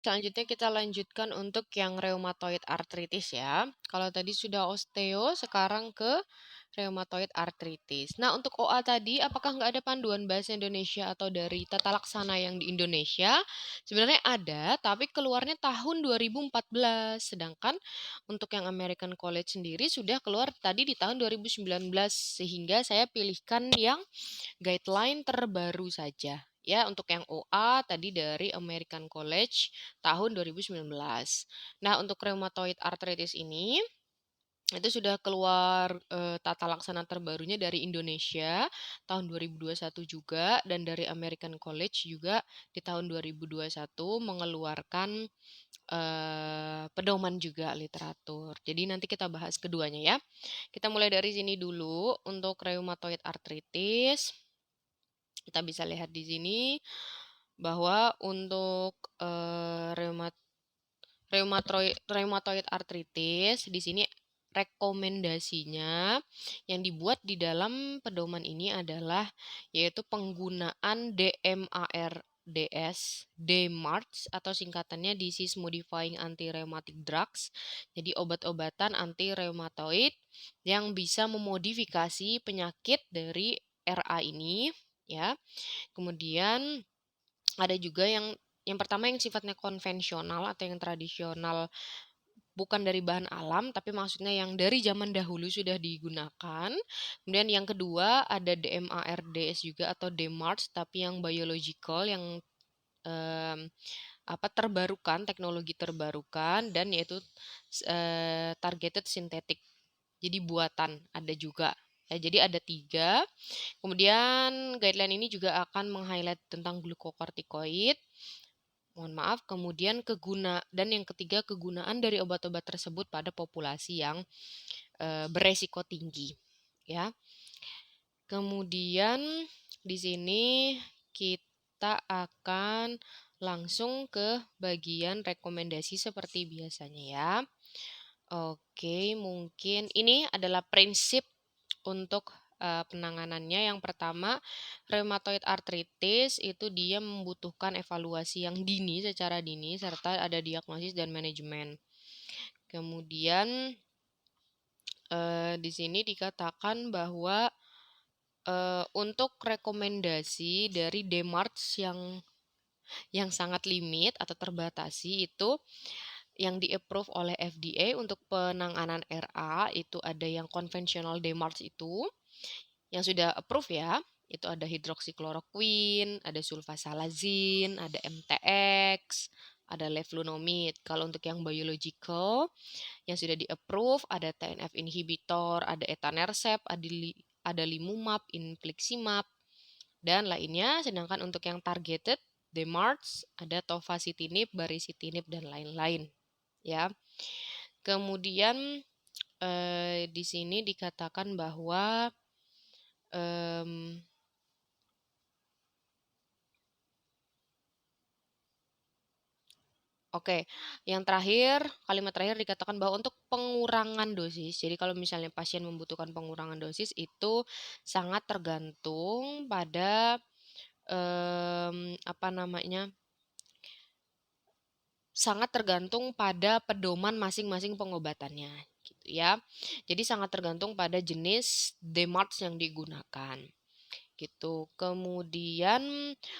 Selanjutnya kita lanjutkan untuk yang rheumatoid arthritis ya. Kalau tadi sudah osteo, sekarang ke rheumatoid arthritis. Nah, untuk OA tadi, apakah nggak ada panduan bahasa Indonesia atau dari tata laksana yang di Indonesia? Sebenarnya ada, tapi keluarnya tahun 2014. Sedangkan untuk yang American College sendiri sudah keluar tadi di tahun 2019. Sehingga saya pilihkan yang guideline terbaru saja. Ya, untuk yang OA tadi dari American College tahun 2019. Nah, untuk rheumatoid arthritis ini itu sudah keluar tata laksana terbarunya dari Indonesia tahun 2021 juga, dan dari American College juga di tahun 2021 mengeluarkan pedoman juga literatur. Jadi nanti kita bahas keduanya ya. Kita mulai dari sini dulu untuk rheumatoid arthritis. Kita bisa lihat di sini bahwa untuk rheumatoid arthritis di sini rekomendasinya yang dibuat di dalam pedoman ini adalah yaitu penggunaan DMARDS atau singkatannya Disease Modifying Anti-Rheumatic Drugs. Jadi obat-obatan anti reumatoid yang bisa memodifikasi penyakit dari RA ini ya. Kemudian ada juga yang pertama yang sifatnya konvensional atau yang tradisional, bukan dari bahan alam tapi maksudnya yang dari zaman dahulu sudah digunakan. Kemudian yang kedua ada DMARDS juga atau DMARDS tapi yang biological, yang em, terbarukan, teknologi terbarukan, dan yaitu targeted synthetic. Jadi buatan ada juga. Ya, jadi ada 3. Kemudian guideline ini juga akan meng-highlight tentang glukokortikoid. Mohon maaf, kemudian dan yang ketiga kegunaan dari obat-obat tersebut pada populasi yang beresiko tinggi, ya. Kemudian di sini kita akan langsung ke bagian rekomendasi seperti biasanya ya. Oke, mungkin ini adalah prinsip untuk penanganannya. Yang pertama, rheumatoid arthritis itu dia membutuhkan evaluasi yang dini, secara dini, serta ada diagnosis dan manajemen. Kemudian di sini dikatakan bahwa untuk rekomendasi dari DMARDS yang sangat limit atau terbatasi itu yang di-approve oleh FDA untuk penanganan RA itu ada yang konvensional DMARDS itu yang sudah approve ya. Itu ada hidroksikloroquine, ada sulfasalazin, ada MTX, ada leflunomid. Kalau untuk yang biological yang sudah di-approve ada TNF inhibitor, ada etanercept, ada limumab, infliximab, dan lainnya. Sedangkan untuk yang targeted DMARDS ada tofacitinib, baricitinib, dan lain-lain ya. Kemudian di sini dikatakan bahwa oke, yang terakhir, kalimat terakhir dikatakan bahwa untuk pengurangan dosis, jadi kalau misalnya pasien membutuhkan pengurangan dosis itu sangat tergantung pada apa namanya? Sangat tergantung pada pedoman masing-masing pengobatannya, gitu ya. Jadi sangat tergantung pada jenis DMARDS yang digunakan, gitu. Kemudian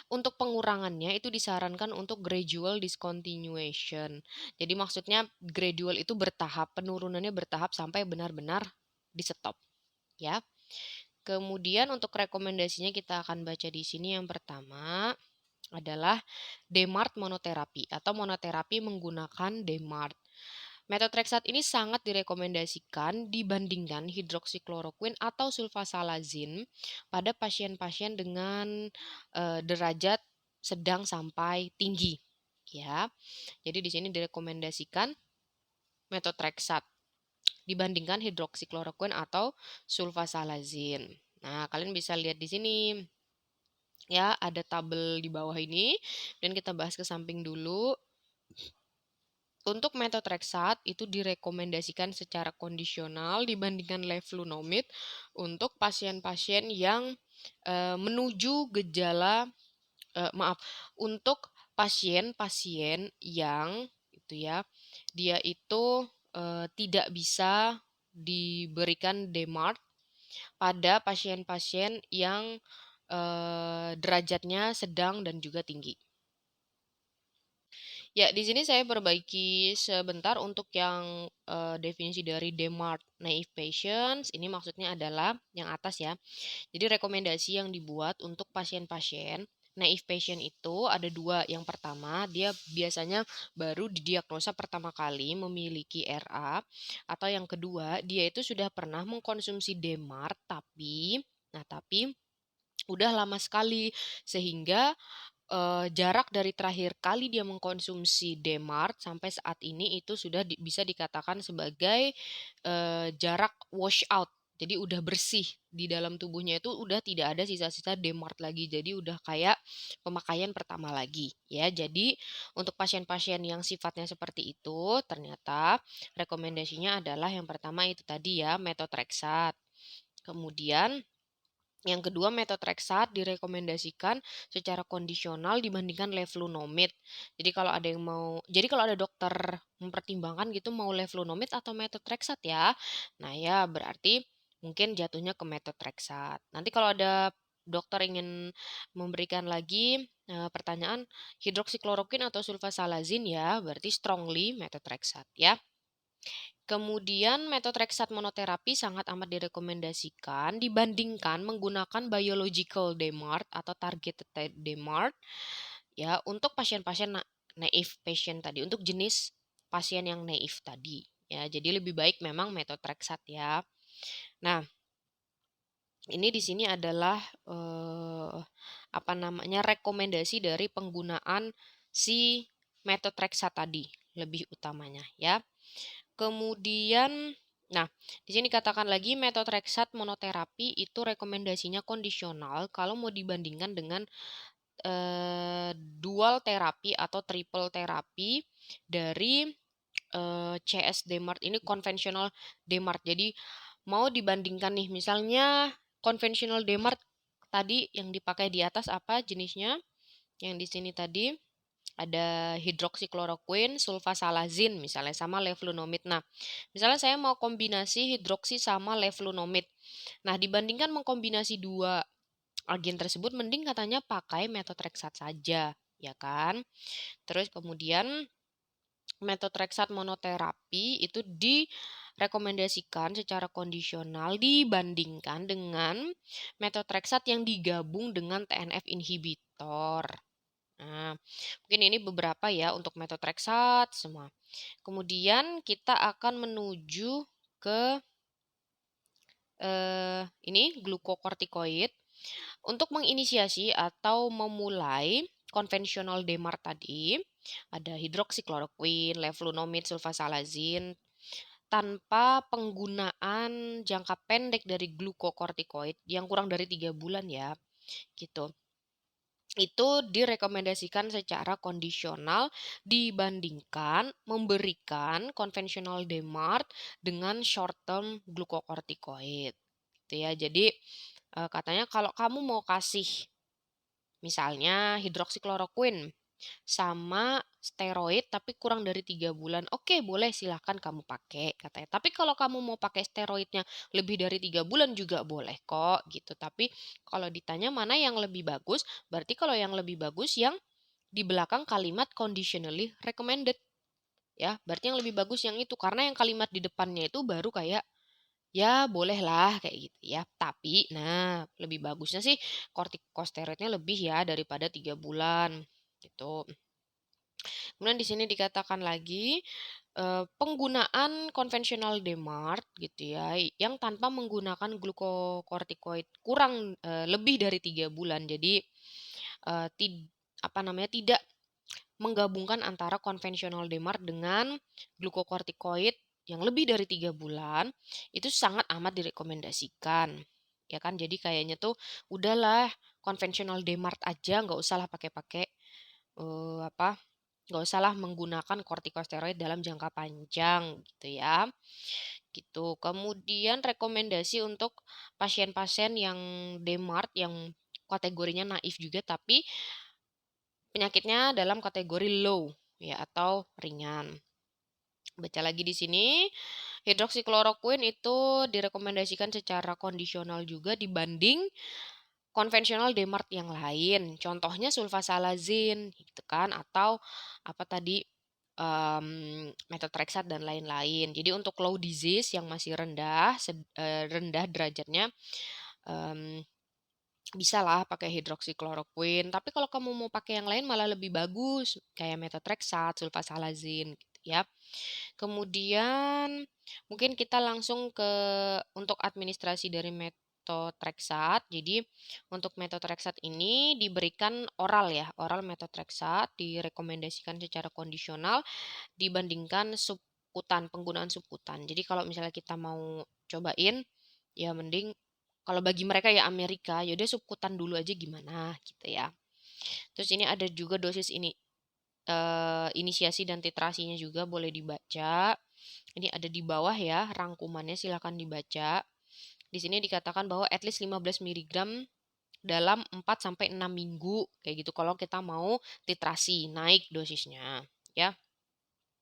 untuk pengurangannya itu disarankan untuk gradual discontinuation. Jadi maksudnya gradual itu bertahap, penurunannya bertahap sampai benar-benar di stop, ya. Kemudian untuk rekomendasinya kita akan baca di sini. Yang pertama adalah DMARD monoterapi atau monoterapi menggunakan DMARD. Methotrexate ini sangat direkomendasikan dibandingkan hidroksikloroquine atau sulfasalazin pada pasien-pasien dengan derajat sedang sampai tinggi, ya. Jadi di sini direkomendasikan methotrexate dibandingkan hidroksikloroquine atau sulfasalazin. Nah, kalian bisa lihat di sini ya, ada tabel di bawah ini, dan kita bahas ke samping dulu. Untuk methotrexate itu direkomendasikan secara kondisional dibandingkan leflunomid untuk pasien-pasien yang menuju gejala untuk pasien-pasien yang itu ya, dia itu tidak bisa diberikan DMARD pada pasien-pasien yang derajatnya sedang dan juga tinggi. Ya, di sini saya perbaiki sebentar untuk yang definisi dari DMARD naive patients. Ini maksudnya adalah yang atas ya. Jadi rekomendasi yang dibuat untuk pasien-pasien naive patient itu ada dua. Yang pertama, dia biasanya baru didiagnosa pertama kali memiliki RA, atau yang kedua, dia itu sudah pernah mengkonsumsi DMARD tapi udah lama sekali sehingga jarak dari terakhir kali dia mengkonsumsi DMARD sampai saat ini itu sudah bisa dikatakan sebagai jarak wash out. Jadi udah bersih di dalam tubuhnya itu udah tidak ada sisa-sisa DMARD lagi. Jadi udah kayak pemakaian pertama lagi ya. Jadi untuk pasien-pasien yang sifatnya seperti itu ternyata rekomendasinya adalah yang pertama itu tadi ya methotrexate. Kemudian yang kedua, methotrexate direkomendasikan secara kondisional dibandingkan leflunomid. Jadi kalau ada dokter mempertimbangkan gitu mau leflunomid atau methotrexate ya. Nah ya berarti mungkin jatuhnya ke methotrexate. Nanti kalau ada dokter ingin memberikan lagi pertanyaan hidroksikloroquine atau sulfasalazin ya, berarti strongly methotrexate ya. Kemudian methotrexate monoterapi sangat amat direkomendasikan dibandingkan menggunakan biological DMARD atau targeted DMARD ya untuk pasien-pasien naive patient tadi, untuk jenis pasien yang naive tadi ya. Jadi lebih baik memang methotrexate ya. Nah, ini di sini adalah rekomendasi dari penggunaan si methotrexate tadi lebih utamanya ya. Kemudian, nah, di sini katakan lagi methotrexate monoterapi itu rekomendasinya kondisional kalau mau dibandingkan dengan dual terapi atau triple terapi dari CS DMARD ini konvensional DMARD. Jadi mau dibandingkan nih, misalnya konvensional DMARD tadi yang dipakai di atas apa jenisnya? Yang di sini tadi ada hidroksikloroquine, sulfasalazin misalnya sama leflunomid. Nah, misalnya saya mau kombinasi hidroksi sama leflunomid. Nah, dibandingkan mengkombinasi dua agen tersebut mending katanya pakai methotrexate saja, ya kan? Terus kemudian methotrexate monoterapi itu direkomendasikan secara kondisional dibandingkan dengan methotrexate yang digabung dengan TNF inhibitor. Nah, mungkin ini beberapa ya untuk methotrexate semua. Kemudian kita akan menuju ke ini glukokortikoid. Untuk menginisiasi atau memulai konvensional DMARD tadi, ada hidroksikloroquine, leflunomid, sulfasalazin, tanpa penggunaan jangka pendek dari glukokortikoid yang kurang dari 3 bulan ya, gitu. Itu direkomendasikan secara kondisional dibandingkan memberikan konvensional DMARD dengan short term glukokortikoid. Gitu ya. Jadi katanya kalau kamu mau kasih misalnya hidroksikloroquine sama steroid tapi kurang dari 3 bulan. Oke, boleh silahkan kamu pakai katanya. Tapi kalau kamu mau pakai steroidnya lebih dari 3 bulan juga boleh kok gitu. Tapi kalau ditanya mana yang lebih bagus, berarti kalau yang lebih bagus yang di belakang kalimat conditionally recommended. Ya, berarti yang lebih bagus yang itu karena yang kalimat di depannya itu baru kayak ya bolehlah kayak gitu ya. Tapi nah lebih bagusnya sih kortikosteroidnya lebih ya daripada 3 bulan gitu. Kemudian di sini dikatakan lagi penggunaan konvensional DMARD gitu ya, yang tanpa menggunakan glukokortikoid kurang lebih dari 3 bulan. Jadi tidak menggabungkan antara konvensional DMARD dengan glukokortikoid yang lebih dari 3 bulan itu sangat amat direkomendasikan. Ya kan, jadi kayaknya tuh udahlah konvensional DMARD aja, nggak usahlah pakai-pakai eh, apa nggak usahlah menggunakan kortikosteroid dalam jangka panjang gitu ya. Gitu. Kemudian rekomendasi untuk pasien-pasien yang DMARD yang kategorinya naif juga tapi penyakitnya dalam kategori low ya atau ringan. Baca lagi di sini, hidroksikloroquine itu direkomendasikan secara kondisional juga dibanding konvensional DMARD yang lain. Contohnya sulfasalazin gitu kan atau apa tadi methotrexate dan lain-lain. Jadi untuk low disease yang masih rendah rendah derajatnya em, bisa lah pakai hidroksikloroquine. Tapi kalau kamu mau pakai yang lain malah lebih bagus kayak methotrexate, sulfasalazin gitu ya. Kemudian mungkin kita langsung ke untuk administrasi dari methotrexate. Jadi untuk methotrexate ini diberikan oral ya, oral methotrexate direkomendasikan secara kondisional dibandingkan subkutan, penggunaan subkutan. Jadi kalau misalnya kita mau cobain ya mending kalau bagi mereka ya Amerika, yaudah subkutan dulu aja gimana gitu ya. Terus ini ada juga dosis ini inisiasi dan titrasinya juga boleh dibaca. Ini ada di bawah ya rangkumannya silahkan dibaca. Di sini dikatakan bahwa at least 15 miligram dalam 4 sampai 6 minggu kayak gitu kalau kita mau titrasi naik dosisnya ya.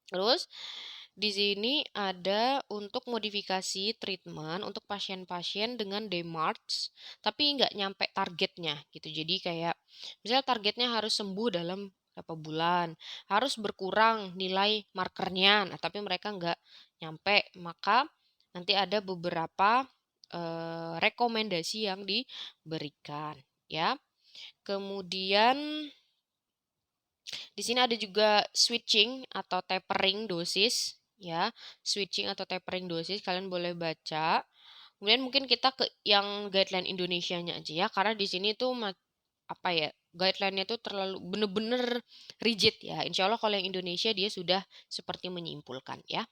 Terus di sini ada untuk modifikasi treatment untuk pasien-pasien dengan DMARDS tapi nggak nyampe targetnya gitu. Jadi kayak misalnya targetnya harus sembuh dalam berapa bulan, harus berkurang nilai markernya, nah tapi mereka nggak nyampe, maka nanti ada beberapa rekomendasi yang diberikan ya. Kemudian di sini ada juga switching atau tapering dosis ya. Switching atau tapering dosis kalian boleh baca. Kemudian mungkin kita ke yang guideline Indonesianya aja ya karena di sini tuh apa ya? Guideline-nya tuh terlalu bener-bener rigid ya. Insya Allah kalau yang Indonesia dia sudah seperti menyimpulkan ya.